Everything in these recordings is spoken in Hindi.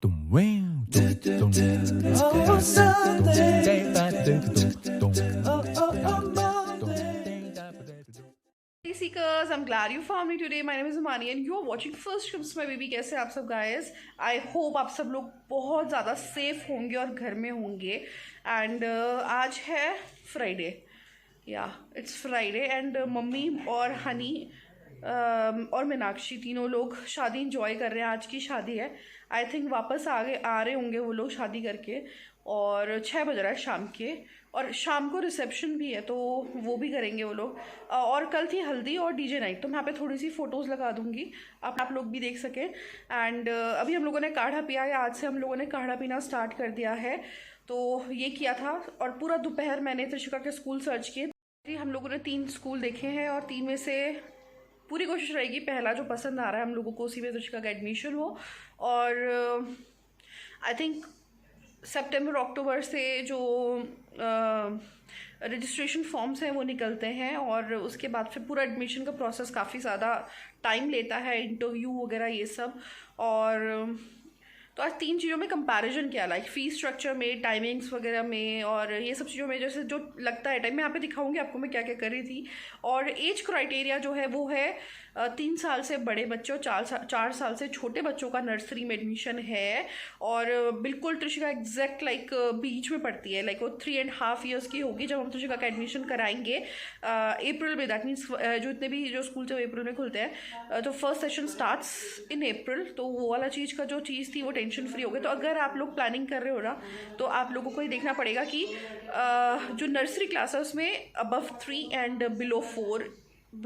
Seekers, I'm glad you found me today. My name is Amani and you are watching First Comes My Baby. कैसे आप सब guys? I hope आप सब लोग बहुत ज़्यादा सेफ होंगे और घर में होंगे. And आज है Friday. Yeah, it's Friday and mummy और हनी और मीनाक्षी तीनों लोग शादी इंजॉय कर रहे हैं. आज की शादी है. आई थिंक वापस आ रहे होंगे वो लोग शादी करके. और 6 बज रहा है शाम के. और शाम को रिसेप्शन भी है तो वो भी करेंगे वो लोग. और कल थी हल्दी और डीजे नाइट. तो मैं यहाँ पे थोड़ी सी फ़ोटोज़ लगा दूँगी आप लोग भी देख सकें. एंड अभी हम लोगों ने काढ़ा पिया है. आज से हम लोगों ने काढ़ा पीना स्टार्ट कर दिया है. तो ये किया था. और पूरा दोपहर मैंने त्रिशिका के स्कूल सर्च किए. हम लोगों ने 3 स्कूल देखे हैं और 3 में से पूरी कोशिश रहेगी पहला जो पसंद आ रहा है हम लोगों को उसी में त्रिशिका का एडमिशन हो. और आई थिंक सितंबर अक्टूबर से जो रजिस्ट्रेशन फॉर्म्स हैं वो निकलते हैं और उसके बाद फिर पूरा एडमिशन का प्रोसेस काफ़ी ज़्यादा टाइम लेता है. इंटरव्यू वगैरह ये सब. और तो आज 3 चीज़ों में कंपैरिजन किया, लाइक फ़ीस स्ट्रक्चर में, टाइमिंग्स वगैरह में और ये सब चीज़ों में जैसे जो लगता है टाइम. मैं यहाँ पे दिखाऊंगी आपको मैं क्या क्या कर रही थी. और एज क्राइटेरिया जो है वो है 3 साल से बड़े बच्चों 4 साल से छोटे बच्चों का नर्सरी में एडमिशन है. और बिल्कुल त्रिशिका एग्जैक्ट लाइक बीच में पड़ती है. लाइक वो 3.5 ईयर्स की होगी जब हम त्रिशिका का एडमिशन कराएंगे अप्रैल में. दैट मीन्स जो इतने भी जो स्कूल से अप्रैल में खुलते हैं तो फर्स्ट सेशन स्टार्ट्स इन अप्रैल. तो वो वाला चीज़ का जो चीज़ थी वो टेंशन फ्री हो गई. तो अगर आप लोग प्लानिंग कर रहे हो ना तो आप लोगों को ही देखना पड़ेगा कि जो नर्सरी क्लास है उसमें अबव 3 एंड बिलो 4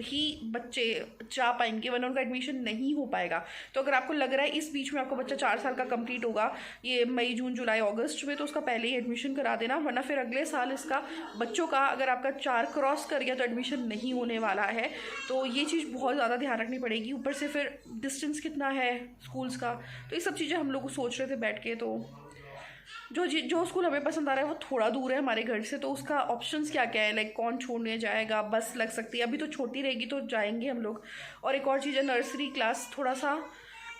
ही बच्चे जा पाएंगे वरना उनका एडमिशन नहीं हो पाएगा. तो अगर आपको लग रहा है इस बीच में आपको बच्चा 4 साल का कंप्लीट होगा ये मई जून जुलाई अगस्त में तो उसका पहले ही एडमिशन करा देना. वरना फिर अगले साल इसका बच्चों का अगर आपका 4 क्रॉस कर गया तो एडमिशन नहीं होने वाला है. तो ये चीज़ बहुत ज़्यादा ध्यान रखनी पड़ेगी. ऊपर से फिर डिस्टेंस कितना है स्कूल्स का. तो ये सब चीज़ें हम लोग सोच रहे थे बैठ के. तो जो स्कूल हमें पसंद आ रहा है वो थोड़ा दूर है हमारे घर से. तो उसका ऑप्शंस क्या क्या है, लाइक कौन छोड़ने जाएगा, बस लग सकती है. अभी तो छोटी रहेगी तो जाएंगे हम लोग. और एक और चीज़ है नर्सरी क्लास थोड़ा सा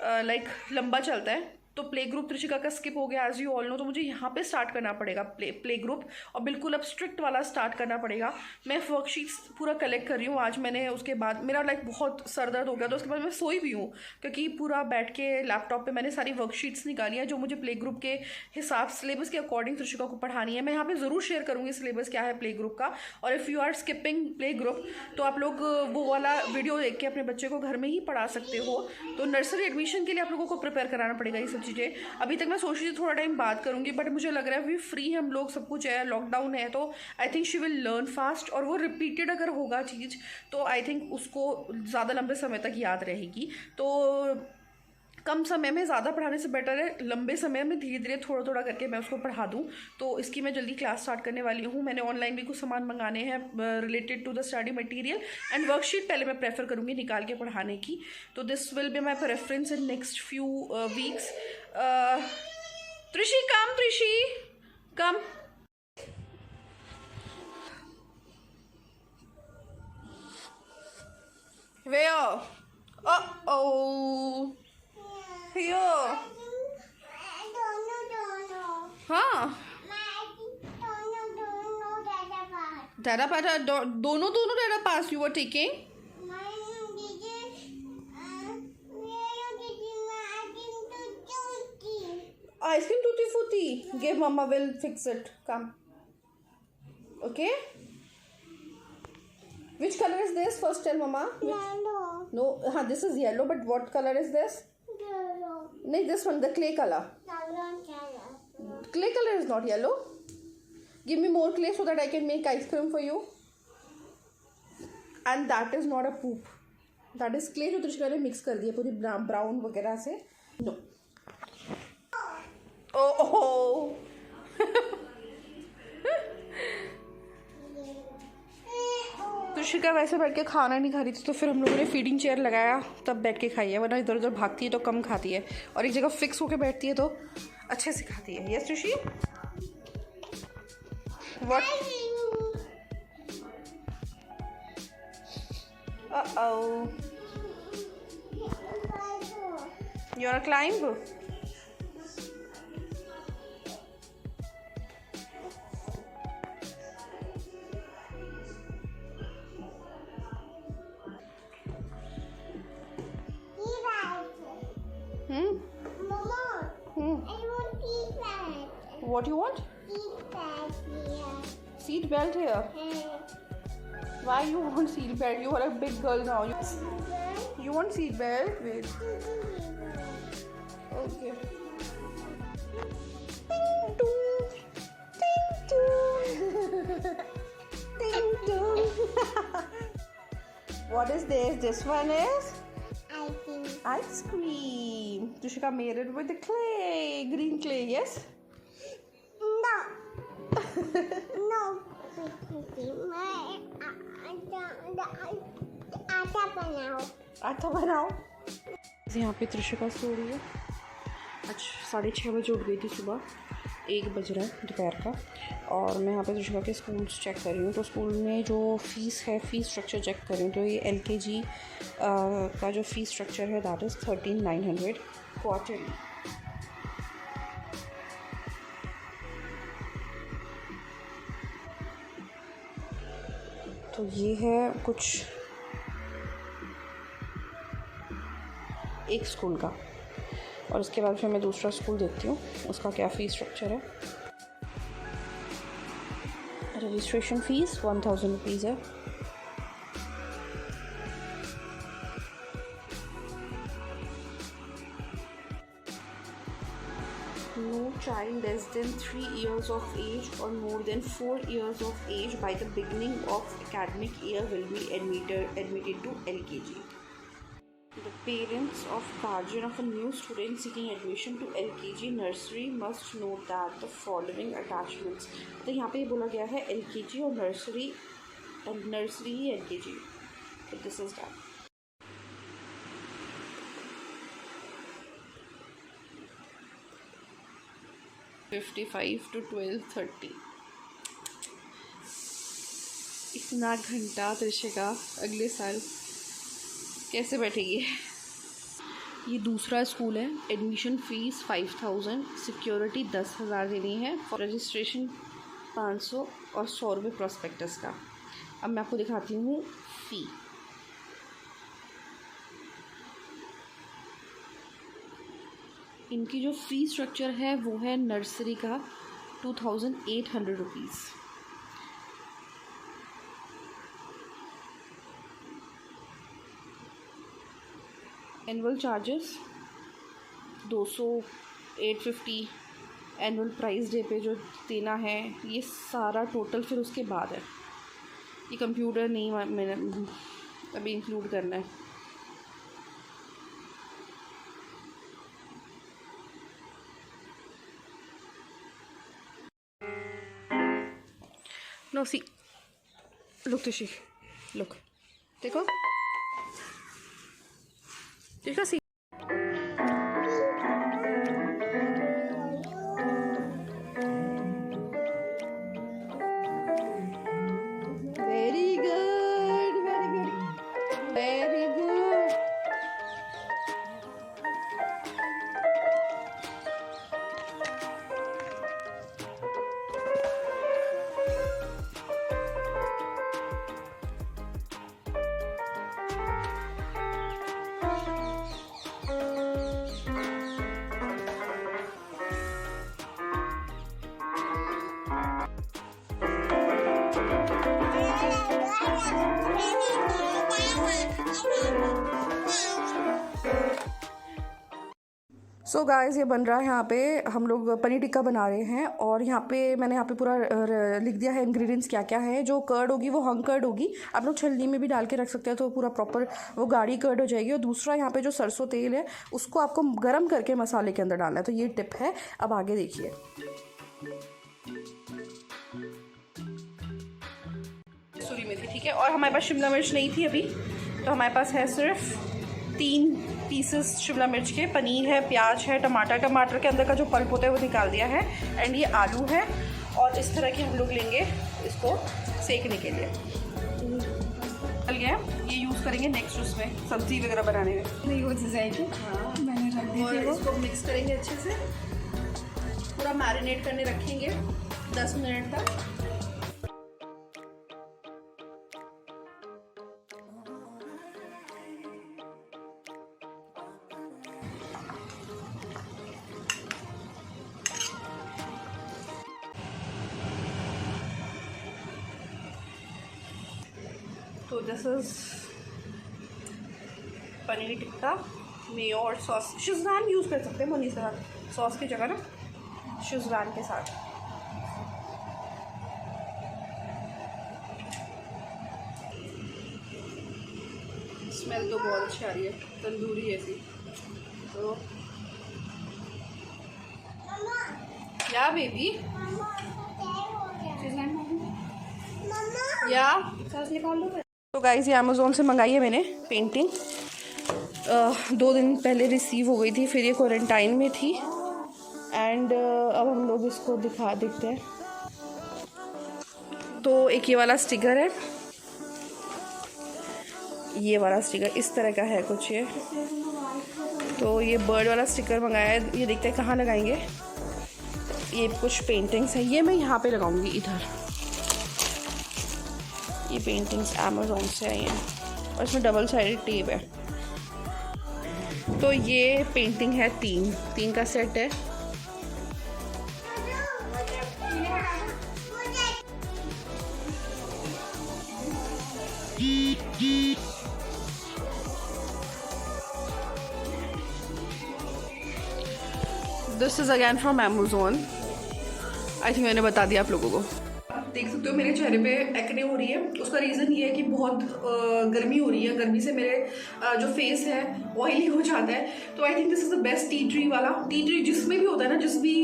लाइक लंबा चलता है. तो प्ले ग्रुप त्रिशिका का स्किप हो गया एज यू ऑल नो. तो मुझे यहाँ पे स्टार्ट करना पड़ेगा प्ले ग्रुप. और बिल्कुल अब स्ट्रिक्ट वाला स्टार्ट करना पड़ेगा. मैं वर्कशीट्स पूरा कलेक्ट कर रही हूँ आज. मैंने उसके बाद मेरा लाइक बहुत सर दर्द हो गया तो उसके बाद मैं सोई भी हूँ क्योंकि पूरा बैठ के लैपटॉप पे मैंने सारी वर्कशीट्स निकाली है जो मुझे प्ले ग्रुप के हिसाब सिलेबस के अकॉर्डिंग त्रिशिका को पढ़ानी है. मैं यहाँ पे ज़रूर शेयर करूँगी सिलेबस क्या है प्ले ग्रुप का. और if you are skipping play group तो आप लोग वो वाला वीडियो देख के अपने बच्चे को घर में ही पढ़ा सकते हो. तो नर्सरी एडमिशन के लिए आप लोगों को प्रिपेयर कराना पड़ेगा ये सब चीज़ें. अभी तक मैं सोच रही थी थोड़ा टाइम बात करूंगी बट मुझे लग रहा है अभी फ्री हम लोग, सब कुछ है, लॉकडाउन है. तो I think she will learn fast. और वो रिपीटेड अगर होगा चीज़ तो आई थिंक उसको ज़्यादा लंबे समय तक याद रहेगी. तो कम समय में ज़्यादा पढ़ाने से बेटर है लंबे समय में धीरे धीरे थोड़ा थोड़ा करके मैं उसको पढ़ा दूँ. तो इसकी मैं जल्दी क्लास स्टार्ट करने वाली हूँ. मैंने ऑनलाइन भी कुछ सामान मंगाने हैं related to the study material. And worksheet पहले मैं प्रेफर करूँगी निकाल के पढ़ाने की. तो this will be my preference in next few weeks. Trishi come. Where? Uh-oh. Here. हाँ. Dada pata दोनों dada pass you were taking. Ice cream tutti frutti. Give mama will fix it. Come. Okay. Which color is this? First tell mama. Yellow. No, this is yellow. But what color is this? Yellow. No, this one, the clay color. Yellow. Clay color is not yellow. Give me more clay so that I can make ice cream for you. And that is not a poop. That is clay जो त्रिशिका ने मिक्स कर दिया पूरी ब्राउन वगैरह से. No. Oh. त्रिशिका वैसे बैठ के खाना नहीं खा रही थी तो फिर हम लोगों ने फीडिंग चेयर लगाया तब बैठ के खाई है. वरना इधर उधर भागती है तो कम खाती है और एक जगह फिक्स होके बैठती है तो अच्छे से खाती है. Yes Trishi. What? Uh-oh. You wanna climb? want seat belt. What you want? Seat belt here. Seat belt here. Why you want seat belt? You are a big girl now. You want seat belt? Wait. Okay. Ding dong. Ding dong. Ding dong. What is this? This one is I think. ice cream. Trishika made it with the clay, green clay. Yes. No. No. आटा बनाओ. आटा बनाओ. यहाँ पे त्रिशिका सो रही है. आज 6:30 बजे उठ गई थी सुबह. 1 बज रहा है दोपहर का. और मैं यहाँ पे त्रिशिका के स्कूल्स चेक कर रही हूँ. तो स्कूल में जो फ़ीस है, फ़ीस स्ट्रक्चर चेक कर रही हूँ. तो ये LKG का जो फ़ीस स्ट्रक्चर है दैट इज़ 13,900 क्वार्टरली. तो ये है कुछ एक स्कूल का. और उसके बाद फिर मैं दूसरा स्कूल देखती हूँ उसका क्या फ़ीस स्ट्रक्चर है. रजिस्ट्रेशन फ़ीस 1,000 रुपीज़ है. No child less than 3 years of age or more than 4 years of age by the beginning of academic year will be admitted to LKG. The parents of guardian of a new student seeking admission to LKG nursery must note that the following attachments. तो यहाँ पे बोला गया है LKG और nursery he LKG. So this is that. $55 to $12.30. इतना घंटा त्रिशिका अगले साल कैसे बैठेगी. ये दूसरा स्कूल है. एडमिशन फ़ीस 5,000, सिक्योरिटी 10,000 देनी है, रजिस्ट्रेशन 500 और 100 रुपये प्रॉस्पेक्टस का. अब मैं आपको दिखाती हूँ फ़ी. इनकी जो फ़ी स्ट्रक्चर है वो है नर्सरी का 2,800 rupees. Annual charges 200, 850. Annual price day पे जो देना है ये सारा टोटल फिर उसके बाद है. ये कंप्यूटर नहीं मैंने अभी इंक्लूड करना है. No, see. Look, Tishi. Look. देखो. देखो, see. Very good. Very good. Very good. So guys ये बन रहा है. यहाँ पे हम लोग पनीर टिक्का बना रहे हैं. और यहाँ पे मैंने यहाँ पे पूरा लिख दिया है इंग्रेडिएंट्स क्या क्या है. जो कर्ड होगी वो हंग कर्ड होगी. आप लोग छलनी में भी डाल के रख सकते हैं तो पूरा प्रॉपर वो गाढ़ी कर्ड हो जाएगी. और दूसरा यहाँ पे जो सरसों तेल है उसको आपको गर्म करके मसाले के अंदर डालना है. तो ये टिप है. अब आगे देखिए. कसूरी मेथी ठीक है. और हमारे पास शिमला मिर्च नहीं थी अभी तो हमारे पास है सिर्फ 3 पीसेस शिमला मिर्च के. पनीर है, प्याज है, टमाटर के अंदर का जो पल्प होता है वो निकाल दिया है. एंड ये आलू है. और इस तरह के हम लोग लेंगे इसको सेकने के लिए. चल गया. ये यूज़ करेंगे नेक्स्ट उसमें सब्ज़ी वगैरह बनाने में. नहीं हो जाएगी. हाँ मैंने रख दी और इसको मिक्स करेंगे अच्छे से. पूरा मैरिनेट करने रखेंगे 10 मिनट तक. This is paneer tikka, Mayo और सॉस। शेज़वान यूज़ कर सकते हैं मोनी से सॉस की जगह ना, शेज़वान के साथ। स्मेल तो बहुत अच्छी आ रही है, तंदूरी ऐसी। तो या बेबी या सॉस निकाल लो। तो गाइस ये अमेज़ोन से मंगाई है मैंने पेंटिंग, 2 दिन पहले रिसीव हो गई थी, फिर ये क्वारंटाइन में थी एंड अब हम लोग इसको देखते हैं। तो एक ये वाला स्टिकर है, ये वाला स्टिकर इस तरह का है कुछ ये। तो ये बर्ड वाला स्टिकर मंगाया है, ये देखते हैं कहाँ लगाएंगे। ये कुछ पेंटिंग्स हैं, ये मैं यहाँ पे लगाऊंगी इधर। ये पेंटिंग्स अमेज़ोन से आई हैं और इसमें डबल साइडेड टेप है। तो ये पेंटिंग है 3 का सेट है। This is again from Amazon. I think मैंने बता दिया आप लोगों को। देख सकते हो मेरे चेहरे पे एक्ने हो रही है, उसका रीज़न ये है कि बहुत गर्मी हो रही है। गर्मी से मेरे जो फेस है ऑयली हो जाता है। तो I think this is the best tea tree वाला। टी ट्री जिसमें भी होता है ना, जिस भी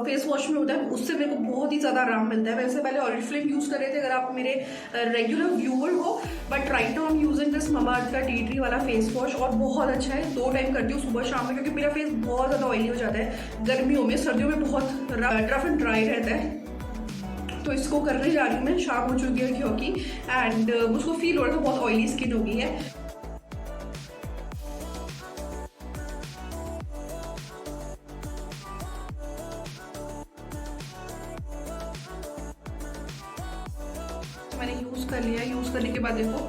फेस वॉश में होता है, उससे मेरे को बहुत ही ज़्यादा आराम मिलता है। वैसे पहले ऑरिफ्लेम यूज़ कर रहे थे अगर आप मेरे रेगुलर व्यूअर हो, but right now I am using this Mamaearth का टी ट्री वाला फेस वॉश और बहुत अच्छा है। 2 टाइम करती हूँ, सुबह शाम में, क्योंकि मेरा फेस बहुत ज़्यादा ऑयली हो जाता है गर्मियों में। सर्दियों में बहुत रफ एंड ड्राई रहता है। तो इसको करने जा रही हूँ मैं, शाम हो चुकी है क्योंकि, एंड मुझको फील हो रहा था बहुत ऑयली स्किन हो गई है। मैंने यूज़ कर लिया। यूज़ करने के बाद देखो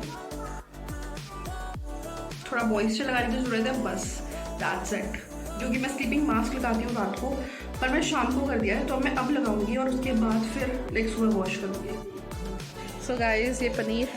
थोड़ा मॉइस्चर लगाने की जरूरत है, बस दैट्स इट। जो कि मैं स्लीपिंग मास्क लगाती हूँ रात को, पर मैं शाम को कर दिया है, तो मैं अब लगाऊंगी और उसके बाद फिर लाइक सुबह वॉश करूँगी। सो गाइस ये पनीर